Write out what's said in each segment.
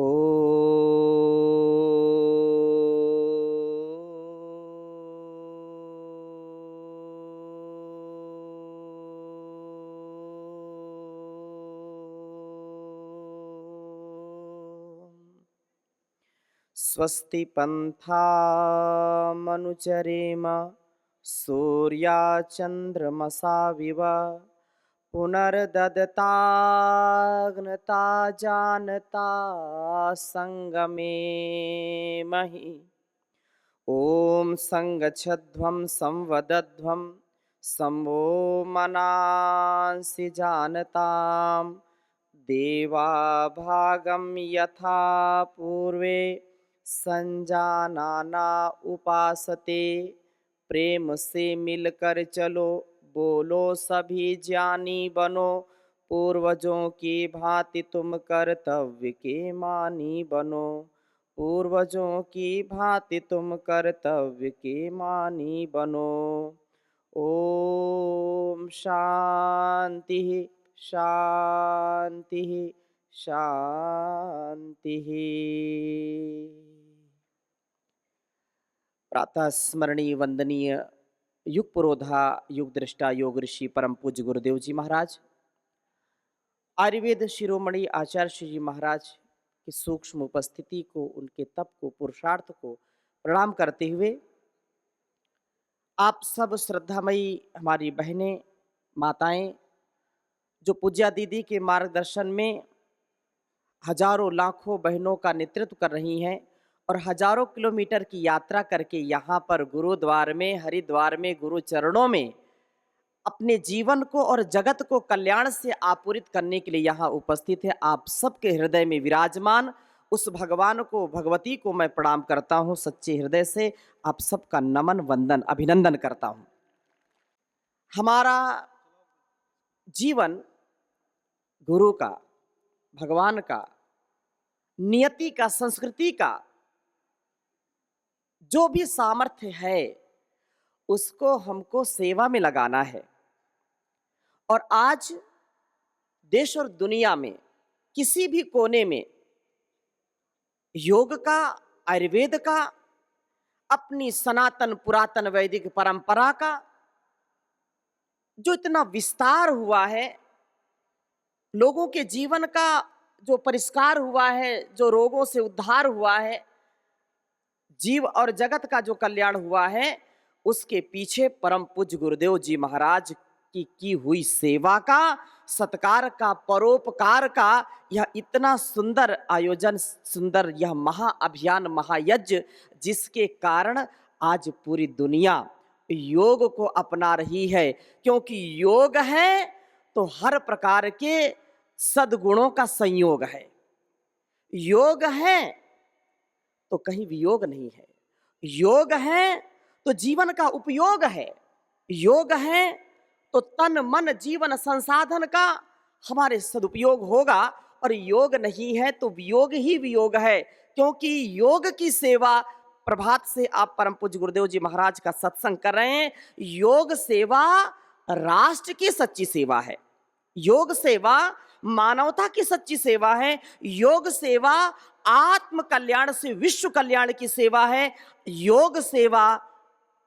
ओ स्वस्ति पन्थामनुचरेम सूर्याचन्द्रमसा विव पुनर्ददताग्नता जानता संगमे महि। ॐ संगच्छध्वं संवदध्वं संवो मनांसि जानतां देवा भागं यथा पूर्वे संजानाना उपासते। प्रेम से मिलकर चलो, बोलो सभी ज्ञानी बनो, पूर्वजों की भांति तुम कर्तव्य के मानी बनो, पूर्वजों की भांति तुम कर्तव्य के मानी बनो। ओम शांति शांति शांति। प्रातः स्मरणीय वंदनीय युग पुरोधा युग दृष्टा योग ऋषि परम पूज्य गुरुदेव जी महाराज, आयुर्वेद शिरोमणि आचार्य श्री जी महाराज की सूक्ष्म उपस्थिति को, उनके तप को, पुरुषार्थ को प्रणाम करते हुए आप सब श्रद्धामयी हमारी बहनें, माताएं, जो पूज्या दीदी के मार्गदर्शन में हजारों लाखों बहनों का नेतृत्व कर रही हैं और हजारों किलोमीटर की यात्रा करके यहाँ पर गुरुद्वार में, हरिद्वार में, गुरु चरणों में अपने जीवन को और जगत को कल्याण से आपूरित करने के लिए यहाँ उपस्थित है। आप सबके हृदय में विराजमान उस भगवान को, भगवती को मैं प्रणाम करता हूँ सच्चे हृदय से। आप सबका नमन, वंदन, अभिनंदन करता हूँ। हमारा जीवन गुरु का, भगवान का, नियति का, संस्कृति का जो भी सामर्थ्य है उसको हमको सेवा में लगाना है। और आज देश और दुनिया में किसी भी कोने में योग का, आयुर्वेद का, अपनी सनातन पुरातन वैदिक परंपरा का जो इतना विस्तार हुआ है, लोगों के जीवन का जो परिष्कार हुआ है, जो रोगों से उद्धार हुआ है, जीव और जगत का जो कल्याण हुआ है, उसके पीछे परम पूज्य गुरुदेव जी महाराज की हुई सेवा का, सत्कार का, परोपकार का यह इतना सुंदर आयोजन, सुंदर यह महाअभियान, महायज्ञ, जिसके कारण आज पूरी दुनिया योग को अपना रही है। क्योंकि योग है तो हर प्रकार के सद्गुणों का संयोग है, योग है तो कहीं वियोग नहीं है, योग है तो जीवन का उपयोग है, योग है तो तन मन जीवन संसाधन का हमारे सदुपयोग होगा, और योग नहीं है तो वियोग ही वियोग है। क्योंकि योग की सेवा, प्रभात से आप परम पूज्य गुरुदेव जी महाराज का सत्संग कर रहे हैं, योग सेवा राष्ट्र की सच्ची सेवा है, योग सेवा मानवता की सच्ची सेवा है, योग सेवा आत्म कल्याण से विश्व कल्याण की सेवा है, योग सेवा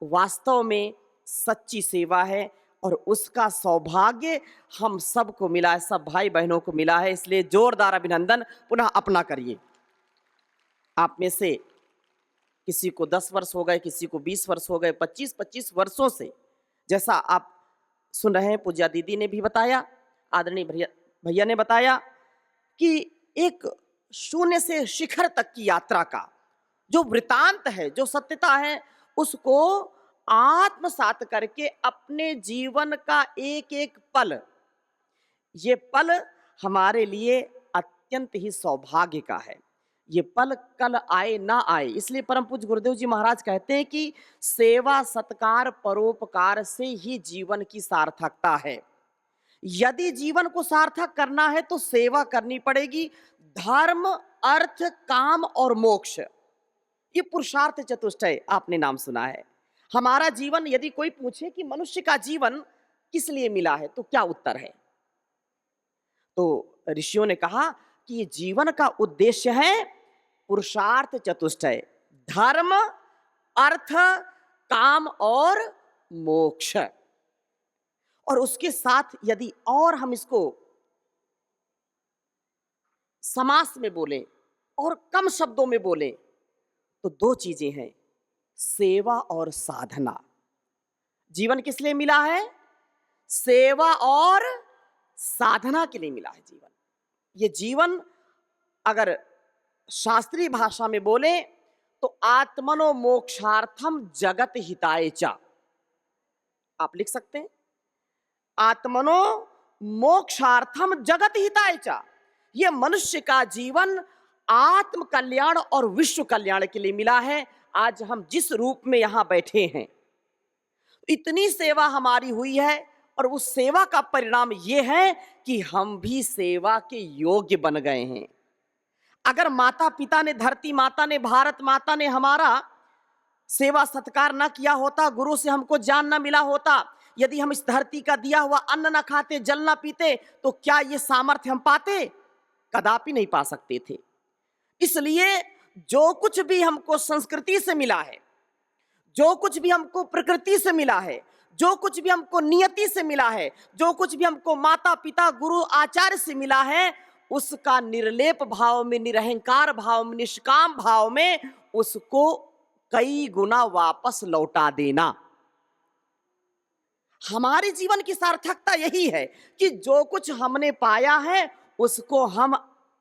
वास्तव में सच्ची सेवा है। और उसका सौभाग्य हम सबको मिला है, सब भाई बहनों को मिला है। इसलिए जोरदार अभिनंदन पुनः अपना करिए। आप में से किसी को 10 वर्ष हो गए, किसी को 20 वर्ष हो गए, 25-25 वर्षों से, जैसा आप सुन रहे हैं, पूज्या दीदी ने भी बताया, आदरणीय भैया ने बताया कि एक शून्य से शिखर तक की यात्रा का जो वृतांत है, जो सत्यता है, उसको आत्मसात करके अपने जीवन का एक एक पल, ये पल हमारे लिए अत्यंत ही सौभाग्य का है। ये पल कल आए ना आए, इसलिए परम पूज्य गुरुदेव जी महाराज कहते हैं कि सेवा, सत्कार, परोपकार से ही जीवन की सार्थकता है। यदि जीवन को सार्थक करना है तो सेवा करनी पड़ेगी। धर्म, अर्थ, काम और मोक्ष, ये पुरुषार्थ चतुष्टय आपने नाम सुना है। हमारा जीवन, यदि कोई पूछे कि मनुष्य का जीवन किस लिए मिला है, तो क्या उत्तर है? तो ऋषियों ने कहा कि ये जीवन का उद्देश्य है पुरुषार्थ चतुष्टय, धर्म, अर्थ, काम और मोक्ष। और उसके साथ यदि और हम इसको समास में बोले और कम शब्दों में बोले तो दो चीजें हैं, सेवा और साधना। जीवन किस लिए मिला है? सेवा और साधना के लिए मिला है जीवन। ये जीवन अगर शास्त्रीय भाषा में बोले तो आत्मनो मोक्षार्थम जगत हिताय च, आप लिख सकते हैं, आत्मनो मोक्षार्थम जगत हिताय च। यह मनुष्य का जीवन आत्म कल्याण और विश्व कल्याण के लिए मिला है। आज हम जिस रूप में यहां बैठे हैं, इतनी सेवा हमारी हुई है और उस सेवा का परिणाम यह है कि हम भी सेवा के योग्य बन गए हैं। अगर माता पिता ने, धरती माता ने, भारत माता ने हमारा सेवा सत्कार न किया होता, गुरु से हमको ज्ञान न मिला होता, यदि हम इस धरती का दिया हुआ अन्न न खाते, जल न पीते, तो क्या ये सामर्थ्य हम पाते? कदापि नहीं पा सकते थे। इसलिए जो कुछ भी हमको संस्कृति से मिला है, जो कुछ भी हमको प्रकृति से मिला है, जो कुछ भी हमको नियति से मिला है, जो कुछ भी हमको माता पिता गुरु आचार्य से मिला है, उसका निर्लेप भाव में, निरहंकार भाव में, निष्काम भाव में उसको कई गुना वापस लौटा देना। हमारे जीवन की सार्थकता यही है कि जो कुछ हमने पाया है उसको हम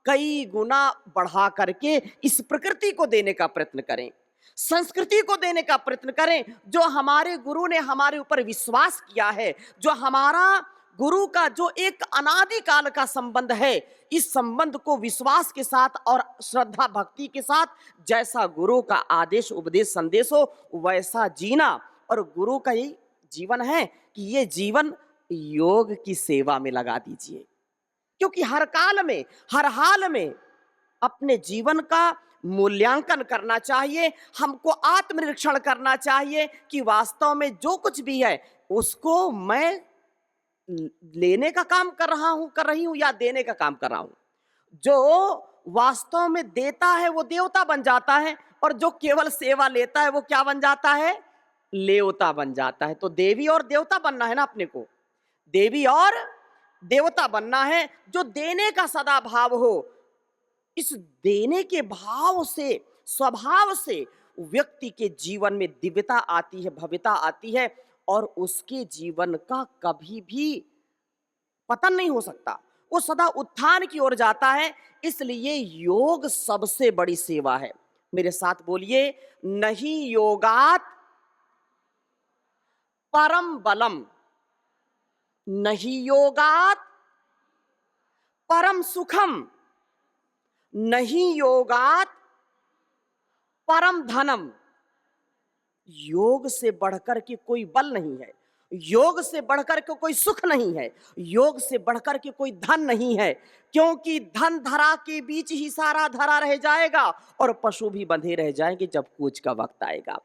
कई गुना बढ़ा करके इस प्रकृति को देने का प्रयत्न करें, संस्कृति को देने का प्रयत्न करें। जो हमारे गुरु ने हमारे ऊपर विश्वास किया है, जो हमारा गुरु का जो एक अनादि काल का संबंध है, इस संबंध को विश्वास के साथ और श्रद्धा भक्ति के साथ, जैसा गुरु का आदेश उपदेश संदेश हो वैसा जीना। और गुरु का यही जीवन है कि ये जीवन योग की सेवा में लगा दीजिए, क्योंकि हर काल में, हर हाल में अपने जीवन का मूल्यांकन करना चाहिए। हमको आत्मनिरीक्षण करना चाहिए कि वास्तव में जो कुछ भी है उसको मैं लेने का काम कर रहा हूं, कर रही हूं, या देने का काम कर रहा हूं। जो वास्तव में देता है वो देवता बन जाता है, और जो केवल सेवा लेता है वो क्या बन जाता है? लेवता बन जाता है। तो देवी और देवता बनना है ना अपने को, देवी और देवता बनना है। जो देने का सदा भाव हो, इस देने के भाव से, स्वभाव से व्यक्ति के जीवन में दिव्यता आती है, भव्यता आती है, और उसके जीवन का कभी भी पतन नहीं हो सकता, वो सदा उत्थान की ओर जाता है। इसलिए योग सबसे बड़ी सेवा है। मेरे साथ बोलिए, नहीं योगात परम बलम, नहीं योगात परम सुखम, नहीं योगात परम धनम। योग से बढ़कर के कोई बल नहीं है, योग से बढ़कर के कोई सुख नहीं है, योग से बढ़कर के कोई धन नहीं है। क्योंकि धन धरा के बीच ही सारा धरा रह जाएगा और पशु भी बंधे रह जाएंगे जब कूच का वक्त आएगा।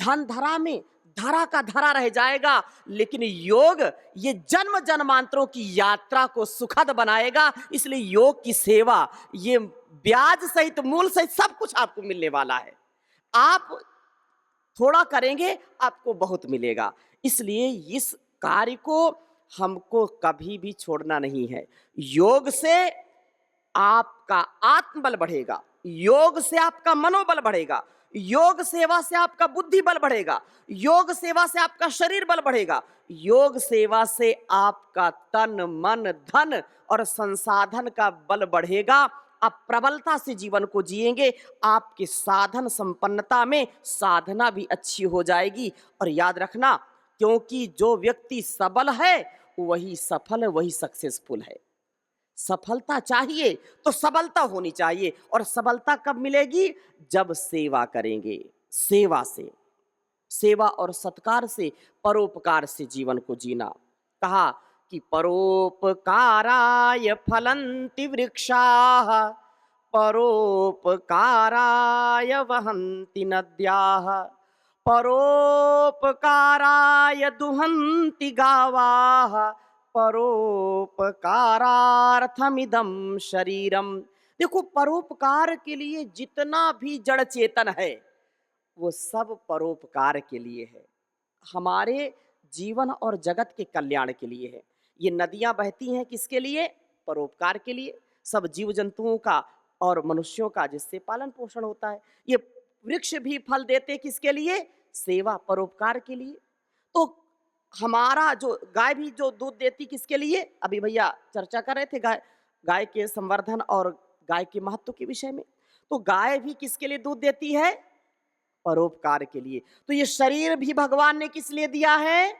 धन धरा में धरा का धरा रह जाएगा, लेकिन योग ये जन्म जन्मांतरों की यात्रा को सुखद बनाएगा। इसलिए योग की सेवा ये ब्याज सहित, मूल सहित सब कुछ आपको मिलने वाला है। आप थोड़ा करेंगे आपको बहुत मिलेगा। इसलिए इस कार्य को हमको कभी भी छोड़ना नहीं है। योग से आपका आत्मबल बढ़ेगा, योग से आपका मनोबल बढ़ेगा, योग सेवा से आपका बुद्धि बल बढ़ेगा, योग सेवा से आपका शरीर बल बढ़ेगा, योग सेवा से आपका तन मन धन और संसाधन का बल बढ़ेगा। आप प्रबलता से जीवन को जिएंगे, आपके साधन संपन्नता में साधना भी अच्छी हो जाएगी। और याद रखना, क्योंकि जो व्यक्ति सबल है वही सफल है, वही सक्सेसफुल है। सफलता चाहिए तो सबलता होनी चाहिए, और सबलता कब मिलेगी? जब सेवा करेंगे। सेवा से, सेवा और सत्कार से, परोपकार से जीवन को जीना। कहा कि परोपकाराय फलन्ति वृक्षाः, परोपकाराय वहन्ति नद्याः, परोपकाराय दुहन्ति गावाः, परोपकारार्थमिदं शरीरम। देखो, परोपकार के लिए जितना भी जड़ चेतन है वो सब परोपकार के लिए है, हमारे जीवन और जगत के कल्याण के लिए है। ये नदियां बहती हैं किसके लिए? परोपकार के लिए। सब जीव जंतुओं का और मनुष्यों का जिससे पालन पोषण होता है। ये वृक्ष भी फल देते किसके लिए? सेवा, परोपकार के लिए। तो हमारा जो गाय भी जो दूध देती किसके लिए? अभी भैया चर्चा कर रहे थे गाय गाय के संवर्धन और गाय के महत्व के विषय में। तो गाय भी किसके लिए दूध देती है? परोपकार के लिए। तो ये शरीर भी भगवान ने किस लिए दिया है?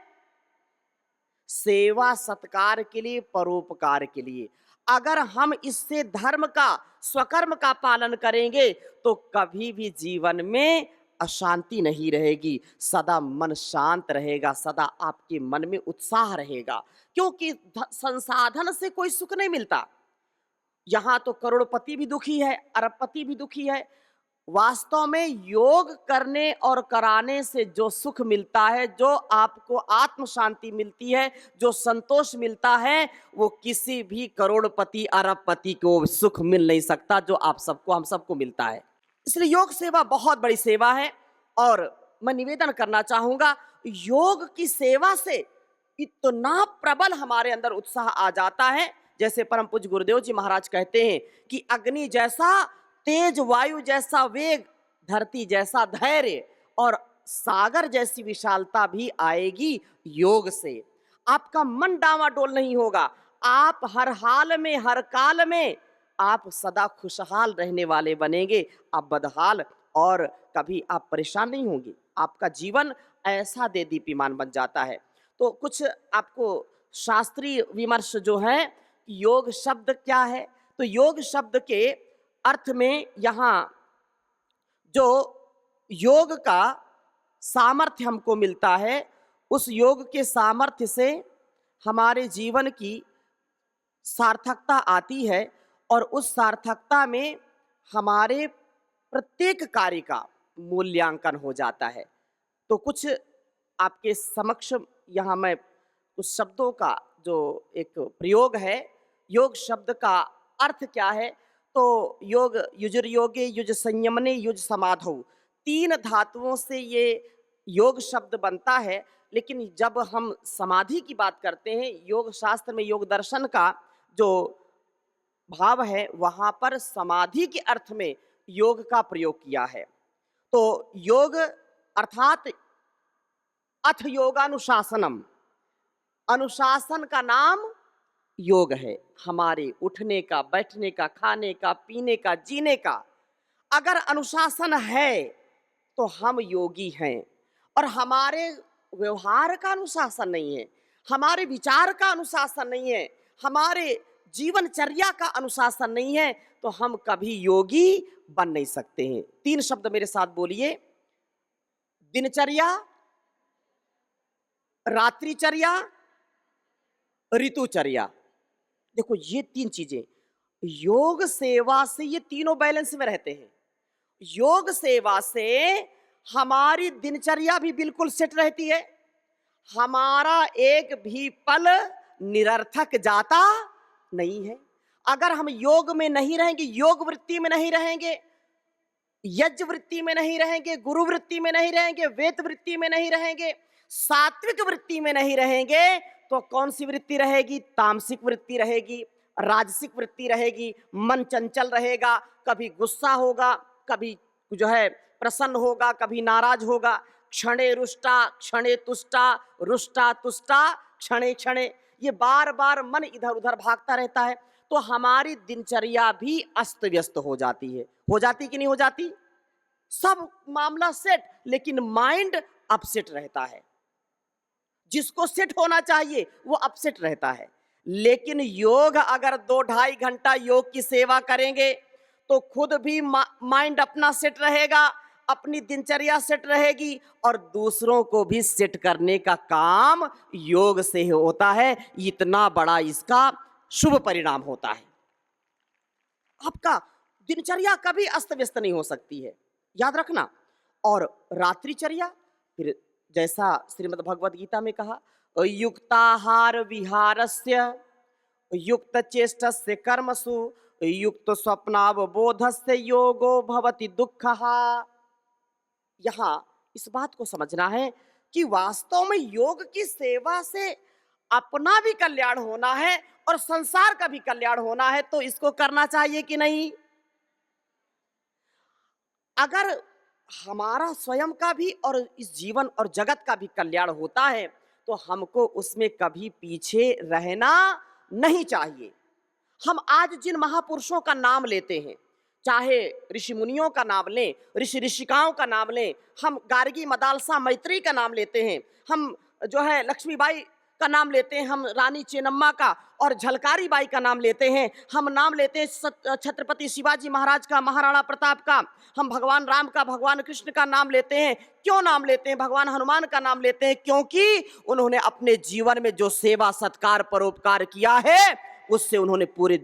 सेवा सत्कार के लिए, परोपकार के लिए। अगर हम इससे धर्म का, स्वकर्म का पालन करेंगे तो कभी भी जीवन में अशांति नहीं रहेगी, सदा मन शांत रहेगा, सदा आपके मन में उत्साह रहेगा। क्योंकि संसाधन से कोई सुख नहीं मिलता। यहां तो करोड़पति भी दुखी है, अरबपति भी दुखी है। वास्तव में योग करने और कराने से जो सुख मिलता है, जो आपको आत्म शांति मिलती है, जो संतोष मिलता है, वो किसी भी करोड़पति अरबपति को सुख मिल नहीं सकता जो आप सबको, हम सबको मिलता है। इसलिए योग सेवा बहुत बड़ी सेवा है। और मैं निवेदन करना चाहूंगा, योग की सेवा से इतना प्रबल हमारे अंदर उत्साह आ जाता है, जैसे परम पूज्य गुरुदेव जी महाराज कहते हैं कि अग्नि जैसा तेज, वायु जैसा वेग, धरती जैसा धैर्य और सागर जैसी विशालता भी आएगी योग से। आपका मन डावाडोल नहीं होगा, आप हर हाल में, हर काल में आप सदा खुशहाल रहने वाले बनेंगे। आप बदहाल और कभी आप परेशान नहीं होंगे। आपका जीवन ऐसा दे दीप्यमान बन जाता है। तो कुछ आपको शास्त्रीय विमर्श जो है, योग शब्द क्या है? तो योग शब्द के अर्थ में यहाँ जो योग का सामर्थ्य हमको मिलता है, उस योग के सामर्थ्य से हमारे जीवन की सार्थकता आती है और उस सार्थकता में हमारे प्रत्येक कार्य का मूल्यांकन हो जाता है। तो कुछ आपके समक्ष यहाँ मैं कुछ शब्दों का जो एक प्रयोग है, योग शब्द का अर्थ क्या है? तो योग, युजुर योगे, युज संयमने, युज समाधौ, 3 धातुओं से ये योग शब्द बनता है। लेकिन जब हम समाधि की बात करते हैं, योग शास्त्र में, योग दर्शन का जो भाव है, वहां पर समाधि के अर्थ में योग का प्रयोग किया है। तो योग अर्थात अथ योगानुशासनम, अनुशासन का नाम योग है। हमारे उठने का, बैठने का, खाने का, पीने का, जीने का अगर अनुशासन है तो हम योगी हैं। और हमारे व्यवहार का अनुशासन नहीं है, हमारे विचार का अनुशासन नहीं है, हमारे जीवनचर्या का अनुशासन नहीं है, तो हम कभी योगी बन नहीं सकते हैं। 3 शब्द मेरे साथ बोलिए: दिनचर्या, रात्रिचर्या, ऋतुचर्या। देखो, ये 3 चीजें योग सेवा से, ये तीनों बैलेंस में रहते हैं। योग सेवा से हमारी दिनचर्या भी बिल्कुल सेट रहती है, हमारा एक भी पल निरर्थक जाता नहीं है। अगर हम योग में नहीं रहेंगे, योग वृत्ति में नहीं रहेंगे, यज्ञ वृत्ति में नहीं रहेंगे, गुरु वृत्ति में नहीं रहेंगे, वेद वृत्ति में नहीं रहेंगे, सात्विक वृत्ति में नहीं रहेंगे, तो कौन सी वृत्ति रहेगी? तामसिक वृत्ति रहेगी, राजसिक वृत्ति रहेगी। मन चंचल रहेगा, कभी गुस्सा होगा, कभी जो है प्रसन्न होगा, कभी नाराज होगा। क्षणे रुष्टा, क्षणे तुष्टा, रुष्टा तुष्टा, क्षणे क्षणे, ये बार बार मन इधर उधर भागता रहता है। तो हमारी दिनचर्या भी अस्त व्यस्त हो जाती है। हो जाती कि नहीं हो जाती? सब मामला सेट, लेकिन माइंड अपसेट रहता है। जिसको सेट होना चाहिए वो अपसेट रहता है। लेकिन योग, अगर 2-2.5 घंटा योग की सेवा करेंगे तो खुद भी माइंड अपना सेट रहेगा, अपनी दिनचर्या सेट रहेगी, और दूसरों को भी सेट करने का काम योग से होता है। इतना बड़ा इसका शुभ परिणाम होता है। आपका दिनचर्या कभी अस्त व्यस्त नहीं हो सकती है, याद रखना। और रात्रिचर्या, फिर जैसा श्रीमद् भगवद गीता में कहा, युक्ताहार विहारस्य युक्त चेष्टस्य कर्मसु युक्त स्वप्नावबोधस्य योगो भवति दुःखः। यहाँ इस बात को समझना है कि वास्तव में योग की सेवा से अपना भी कल्याण होना है और संसार का भी कल्याण होना है, तो इसको करना चाहिए कि नहीं। अगर हमारा स्वयं का भी और इस जीवन और जगत का भी कल्याण होता है तो हमको उसमें कभी पीछे रहना नहीं चाहिए। हम आज जिन महापुरुषों का नाम लेते हैं, चाहे ऋषि मुनियों का नाम लें, ऋषि ऋषिकाओं का नाम लें, हम गार्गी मदालसा मैत्री का नाम लेते हैं, हम जो है लक्ष्मीबाई का नाम लेते हैं, हम रानी चेन्नम्मा का और झलकारी बाई का नाम लेते हैं, हम नाम लेते हैं छत्रपति शिवाजी महाराज का, महाराणा प्रताप का, हम भगवान राम का, भगवान कृष्ण का नाम लेते हैं। क्यों नाम लेते हैं? भगवान हनुमान का नाम लेते हैं क्योंकि उन्होंने अपने जीवन में जो सेवा सत्कार परोपकार किया है उससे उन्होंने पूरे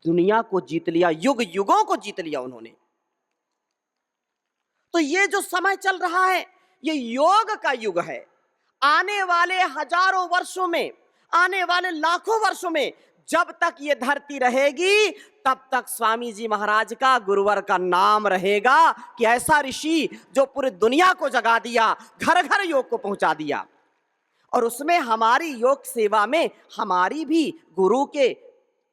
दुनिया को जीत लिया, युग युगों को जीत लिया उन्होंने। तो ये जो समय चल रहा है ये योग का युग है। आने वाले हजारों वर्षों में, आने वाले लाखों वर्षों में जब तक ये धरती रहेगी तब तक स्वामी जी महाराज का, गुरुवर का नाम रहेगा कि ऐसा ऋषि जो पूरी दुनिया को जगा दिया, घर घर योग को पहुंचा दिया। और उसमें हमारी योग सेवा में हमारी भी गुरु के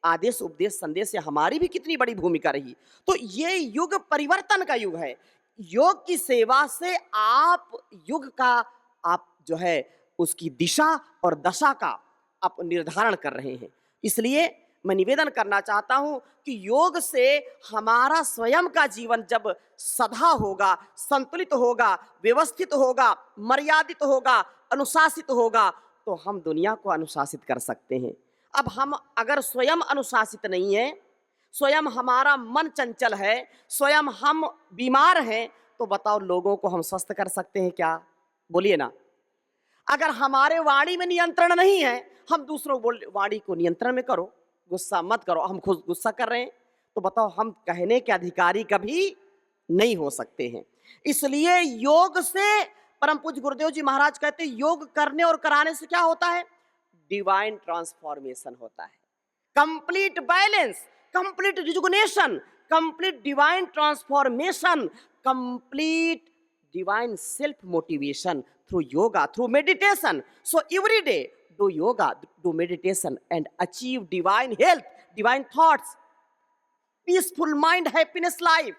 आदेश उपदेश संदेश से हमारी भी कितनी बड़ी भूमिका रही। तो ये युग परिवर्तन का युग है। योग की सेवा से आप युग का, आप जो है उसकी दिशा और दशा का आप निर्धारण कर रहे हैं। इसलिए मैं निवेदन करना चाहता हूं कि योग से हमारा स्वयं का जीवन जब सधा होगा, संतुलित होगा, व्यवस्थित होगा, मर्यादित होगा, अनुशासित होगा तो हम दुनिया को अनुशासित कर सकते हैं। अब हम अगर स्वयं अनुशासित नहीं है, स्वयं हमारा मन चंचल है, स्वयं हम बीमार हैं, तो बताओ लोगों को हम स्वस्थ कर सकते हैं क्या? बोलिए ना। अगर हमारे वाणी में नियंत्रण नहीं है, हम दूसरों को बोल वाणी को नियंत्रण में करो, गुस्सा मत करो, हम खुद गुस्सा कर रहे हैं, तो बताओ हम कहने के अधिकारी कभी नहीं हो सकते हैं। इसलिए योग से, परम पूज्य गुरुदेव जी महाराज कहते हैं, योग करने और कराने से क्या होता है? डिवाइन ट्रांसफॉर्मेशन होता है, complete balance, complete rejuvenation, complete divine transformation, complete divine self motivation through yoga, through meditation. So every day do yoga, do meditation and achieve divine health, divine thoughts, peaceful mind, happiness life.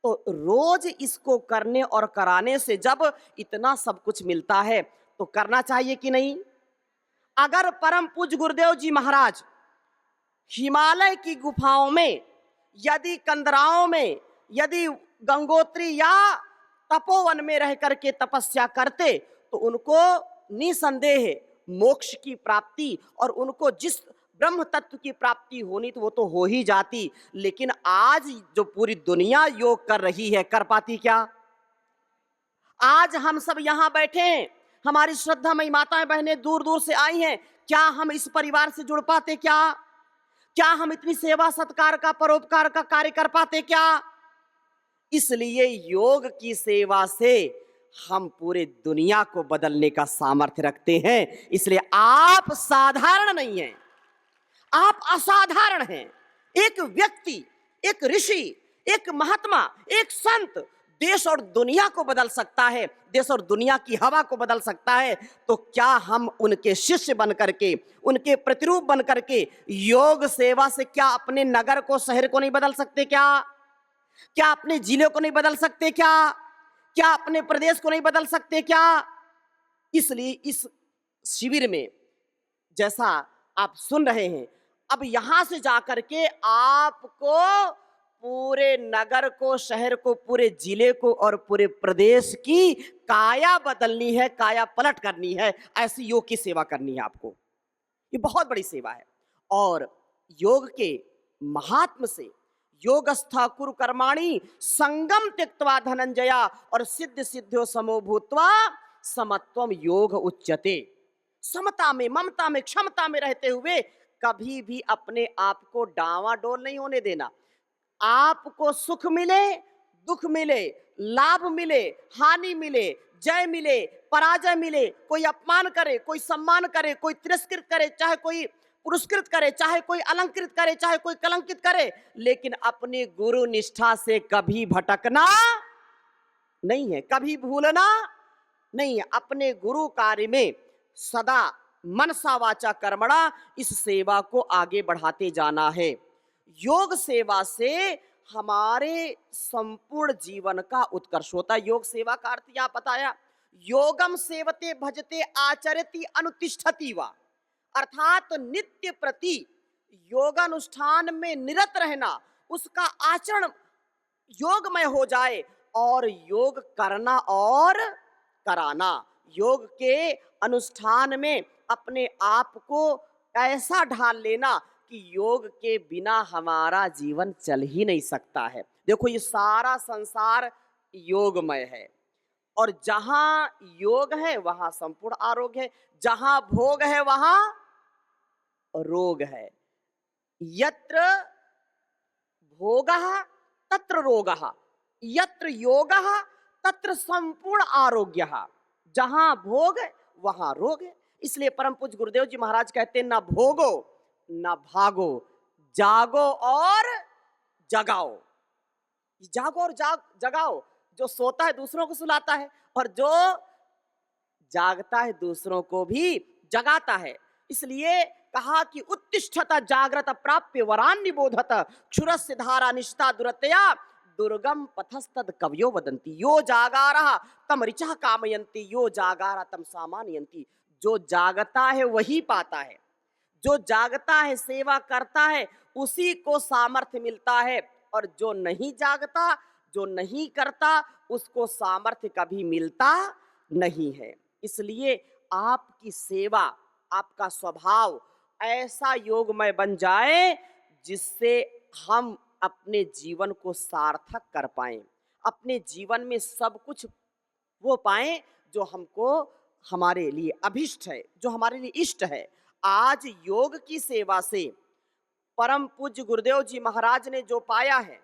तो रोज इसको करने और कराने से जब इतना सब कुछ मिलता है तो करना चाहिए कि नहीं। अगर परम पूज्य गुरुदेव जी महाराज हिमालय की गुफाओं में, यदि कंदराओं में, यदि गंगोत्री या तपोवन में रह करके तपस्या करते तो उनको निसंदेह मोक्ष की प्राप्ति और उनको जिस ब्रह्म तत्व की प्राप्ति होनी तो वो तो हो ही जाती। लेकिन आज जो पूरी दुनिया योग कर रही है, कर पाती क्या? आज हम सब यहां बैठे हैं, हमारी श्रद्धामयी माताएं बहनें दूर दूर से आई हैं, क्या हम इस परिवार से जुड़ पाते क्या? क्या हम इतनी सेवा सत्कार का, परोपकार का कार्य कर पाते क्या? इसलिए योग की सेवा से हम पूरे दुनिया को बदलने का सामर्थ्य रखते हैं। इसलिए आप साधारण नहीं हैं, आप असाधारण हैं। एक व्यक्ति, एक ऋषि, एक महात्मा, एक संत देश और दुनिया को बदल सकता है, देश और दुनिया की हवा को बदल सकता है। तो क्या हम उनके शिष्य बन करके, उनके प्रतिरूप बन करके योग सेवा से क्या अपने नगर को, शहर को नहीं बदल सकते क्या? क्या अपने जिले को नहीं बदल सकते क्या? क्या अपने प्रदेश को नहीं बदल सकते क्या? इसलिए इस शिविर में जैसा आप सुन रहे हैं, अब यहां से जाकर के आपको पूरे नगर को, शहर को, पूरे जिले को और पूरे प्रदेश की काया बदलनी है, काया पलट करनी है। ऐसी योग की सेवा करनी है आपको। ये बहुत बड़ी सेवा है। और योग के महात्म से योगस्था कुरु कर्माणि संगम त्यक्त्वा धनंजया और सिद्ध सिद्ध्यो समो भूत्वा समत्वम योग उच्यते। समता में, ममता में, क्षमता में रहते हुए कभी भी अपने आप को डावाडोल नहीं होने देना। आपको सुख मिले, दुख मिले, लाभ मिले, हानि मिले, जय मिले, पराजय मिले, कोई अपमान करे, कोई सम्मान करे, कोई तिरस्कृत करे, चाहे कोई पुरस्कृत करे, चाहे कोई अलंकृत करे, चाहे कोई कलंकित करे, लेकिन अपने गुरु निष्ठा से कभी भटकना नहीं है, कभी भूलना नहीं है। अपने गुरु कार्य में सदा मनसा वाचा कर्मणा इस सेवा को आगे बढ़ाते जाना है। योग सेवा से हमारे संपूर्ण जीवन का उत्कर्ष होता है। योग सेवा का अर्थ यह बताया, योगम सेवते भजते आचरति अनुतिष्ठति वा, अर्थात नित्य प्रति योगानुष्ठान में निरत रहना, उसका आचरण योगमय हो जाए और योग करना और कराना। योग के अनुष्ठान में अपने आप को ऐसा ढाल लेना कि योग के बिना हमारा जीवन चल ही नहीं सकता है। देखो, ये सारा संसार योगमय है और जहां योग है वहां संपूर्ण आरोग्य है, जहां भोग है वहां रोग है। यत्र भोगः तत्र रोगः, यत्र योगः तत्र संपूर्ण आरोग्यः। जहां भोग है वहां रोग है। इसलिए परम पूज्य गुरुदेव जी महाराज कहते हैं, ना भोगो ना भागो, जागो और जगाओ। जागो और जगाओ। जो सोता है दूसरों को सुलाता है और जो जागता है दूसरों को भी जगाता है। इसलिए कहा कि उत्तिष्ठत जागृत प्राप्य वरान निबोधत क्षुरस्य धारा निष्ठा दुरतया दुर्गम पथस्तद कवयो वदंती। यो जागारः तम ऋचः कामयन्ति, यो जागारः तम सामान्यन्ति। जो जागता है वही पाता है, जो जागता है सेवा करता है उसी को सामर्थ्य मिलता है, और जो नहीं जागता, जो नहीं करता, उसको सामर्थ्य कभी मिलता नहीं है। इसलिए आपकी सेवा, आपका स्वभाव ऐसा योगमय बन जाए जिससे हम अपने जीवन को सार्थक कर पाएं, अपने जीवन में सब कुछ वो पाएं जो हमको हमारे लिए अभिष्ट है, जो हमारे लिए इष्ट है। आज योग की सेवा से परम पूज्य गुरुदेव जी महाराज ने जो पाया है,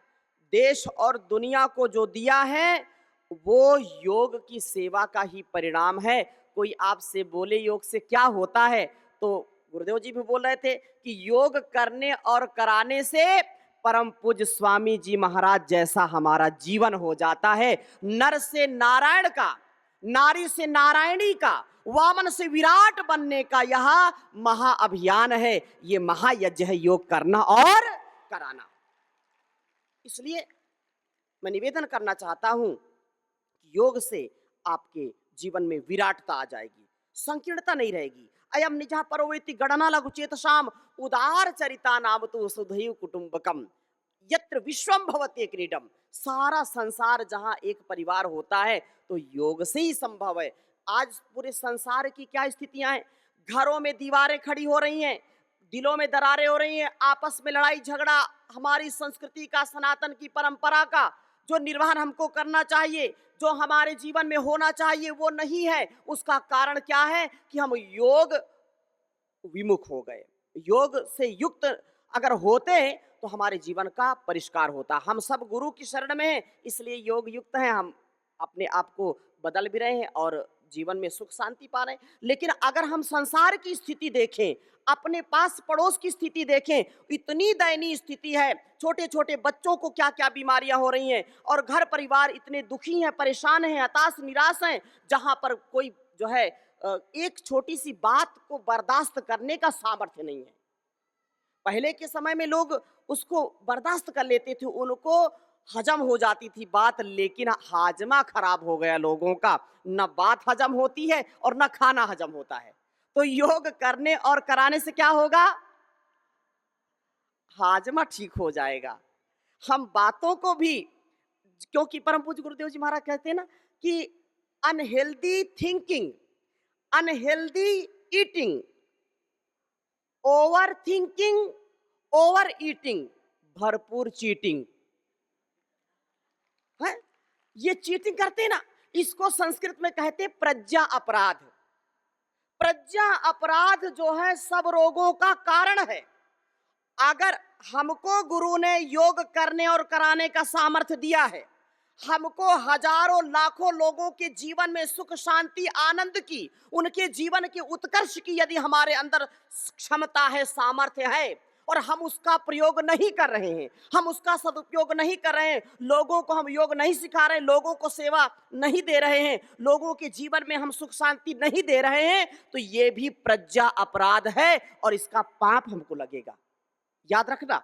देश और दुनिया को जो दिया है, वो योग की सेवा का ही परिणाम है। कोई आपसे बोले योग से क्या होता है, तो गुरुदेव जी भी बोल रहे थे कि योग करने और कराने से परम पूज्य स्वामी जी महाराज जैसा हमारा जीवन हो जाता है। नर से नारायण का, नारी से नारायणी का, वामन से विराट बनने का यह महाअभियान है। ये महायज्ञ है योग करना और कराना। इसलिए मैं निवेदन करना चाहता हूं कि योग से आपके जीवन में विराटता आ जाएगी, संकीर्णता नहीं रहेगी। अयम निजः परोवेति गणना लघु चेतसाम उदार चरिता नाम तो सुधैव कुटुंबकम यत्र विश्वम भवति क्रीडम। सारा संसार जहां एक परिवार होता है तो योग से ही संभव है। आज पूरे संसार की क्या स्थितियां हैं, घरों में दीवारें खड़ी हो रही हैं, दिलों में दरारें हो रही हैं, आपस में लड़ाई झगड़ा, हमारी संस्कृति का, सनातन की परंपरा का जो निर्वहन हमको करना चाहिए, जो हमारे जीवन में होना चाहिए, वो नहीं है। उसका कारण क्या है कि हम योग विमुख हो गए। योग से युक्त अगर होते तो हमारे जीवन का परिष्कार होता। हम सब गुरु की शरण में हैं, इसलिए योग युक्त हैं। हम अपने आप को बदल भी रहे हैं और जीवन में सुख शांति पा रहे हैं। लेकिन अगर हम संसार की स्थिति देखें, अपने पास पड़ोस की स्थिति देखें, इतनी दयनीय स्थिति है। छोटे छोटे बच्चों को क्या क्या बीमारियां हो रही हैं और घर परिवार इतने दुखी हैं, परेशान हैं, हताश निराश हैं, जहां पर कोई जो है एक छोटी सी बात को बर्दाश्त करने का सामर्थ्य नहीं है। पहले के समय में लोग उसको बर्दाश्त कर लेते थे, उनको हजम हो जाती थी बात, लेकिन हाजमा खराब हो गया लोगों का। न बात हजम होती है और न खाना हजम होता है। तो योग करने और कराने से क्या होगा, हाजमा ठीक हो जाएगा। हम बातों को भी, क्योंकि परम पूज्य गुरुदेव जी महाराज कहते हैं ना कि unhealthy thinking, unhealthy eating, over thinking, over eating, भरपूर चीटिंग है। ये चीटिंग करते हैं ना, इसको संस्कृत में कहते हैं प्रज्ञा अपराध। प्रज्ञा अपराध जो है सब रोगों का कारण है। अगर हमको गुरु ने योग करने और कराने का सामर्थ्य दिया है, हमको हजारों लाखों लोगों के जीवन में सुख शांति आनंद की, उनके जीवन के उत्कर्ष की यदि हमारे अंदर क्षमता है, सामर्थ्य है, और हम उसका प्रयोग नहीं कर रहे हैं, हम उसका सदुपयोग नहीं कर रहे हैं, लोगों को हम योग नहीं सिखा रहे हैं, लोगों को सेवा नहीं दे रहे हैं, लोगों के जीवन में हम सुख शांति नहीं दे रहे हैं, तो ये भी प्रज्ञा अपराध है और इसका पाप हमको लगेगा। याद रखना,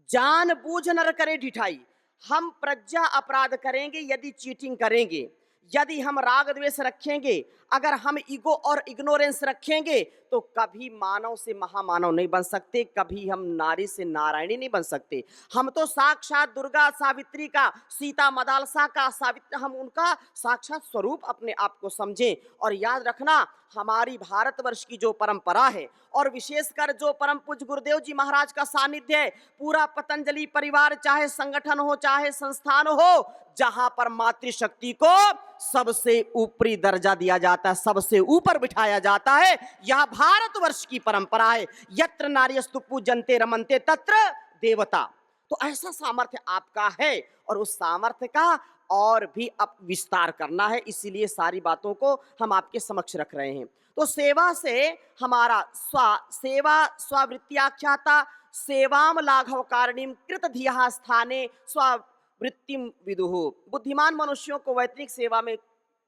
जानबूझ न करे ढिठाई। हम प्रज्ञा अपराध करेंगे यदि चीटिंग करेंगे, यदि हम राग द्वेष रखेंगे, अगर हम ईगो और इग्नोरेंस रखेंगे, तो कभी मानव से महामानव नहीं बन सकते, कभी हम नारी से नारायणी नहीं बन सकते। हम तो साक्षात दुर्गा सावित्री का, सीता मदालसा का, सावित्री, हम उनका साक्षात स्वरूप अपने आप को समझें। और याद रखना, हमारी भारतवर्ष की जो परंपरा है, और विशेषकर जो परम पूज्य गुरुदेव जी महाराज का सानिध्य है, पूरा पतंजलि परिवार, चाहे संगठन हो चाहे संस्थान हो, जहां पर मातृशक्ति को सबसे ऊपरी दर्जा दिया जाता है, सबसे ऊपर बिठाया जाता है, यह भारतवर्ष की परंपरा है। यत्र नार्यस्तु पूज्यन्ते रमन्ते तत्र देवता। तो ऐसा सामर्थ्य आपका है और उस सामर्थ्य का और भी अब विस्तार करना है, इसीलिए सारी बातों को हम आपके समक्ष रख रहे हैं। तो सेवा से हमारा सेवा स्ववृत्त्याख्याता सेवाम लाघव कारणीम कृत धिया स्थाने स्ववृत्तिम विदुः। बुद्धिमान मनुष्यों को वैतनिक सेवा में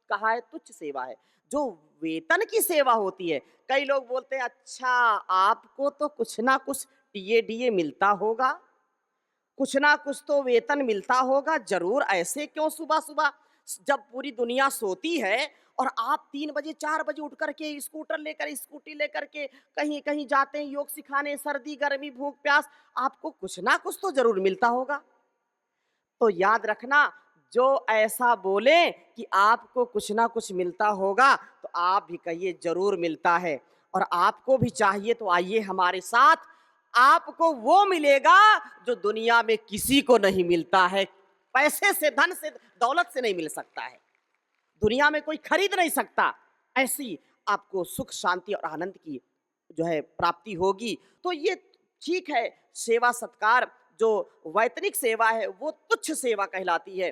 कहा है तुच्छ सेवा है, जो वेतन की सेवा होती है। कई लोग बोलते हैं अच्छा आपको तो कुछ ना कुछ टीए मिलता होगा, कुछ ना कुछ तो वेतन मिलता होगा जरूर, ऐसे क्यों सुबह सुबह जब पूरी दुनिया सोती है और आप 3 बजे 4 बजे उठ करके स्कूटर लेकर स्कूटी लेकर के कहीं कहीं जाते हैं योग सिखाने, सर्दी गर्मी भूख प्यास, आपको कुछ ना कुछ तो जरूर मिलता होगा। तो याद रखना, जो ऐसा बोले कि आपको कुछ ना कुछ मिलता होगा, तो आप भी कहिए जरूर मिलता है, और आपको भी चाहिए तो आइए हमारे साथ, आपको वो मिलेगा जो दुनिया में किसी को नहीं मिलता है। पैसे से, धन से, दौलत से नहीं मिल सकता है, दुनिया में कोई खरीद नहीं सकता। ऐसी आपको सुख शांति और आनंद की जो है प्राप्ति होगी। तो ये ठीक है, सेवा सत्कार जो वैतनिक सेवा है वो तुच्छ सेवा कहलाती है,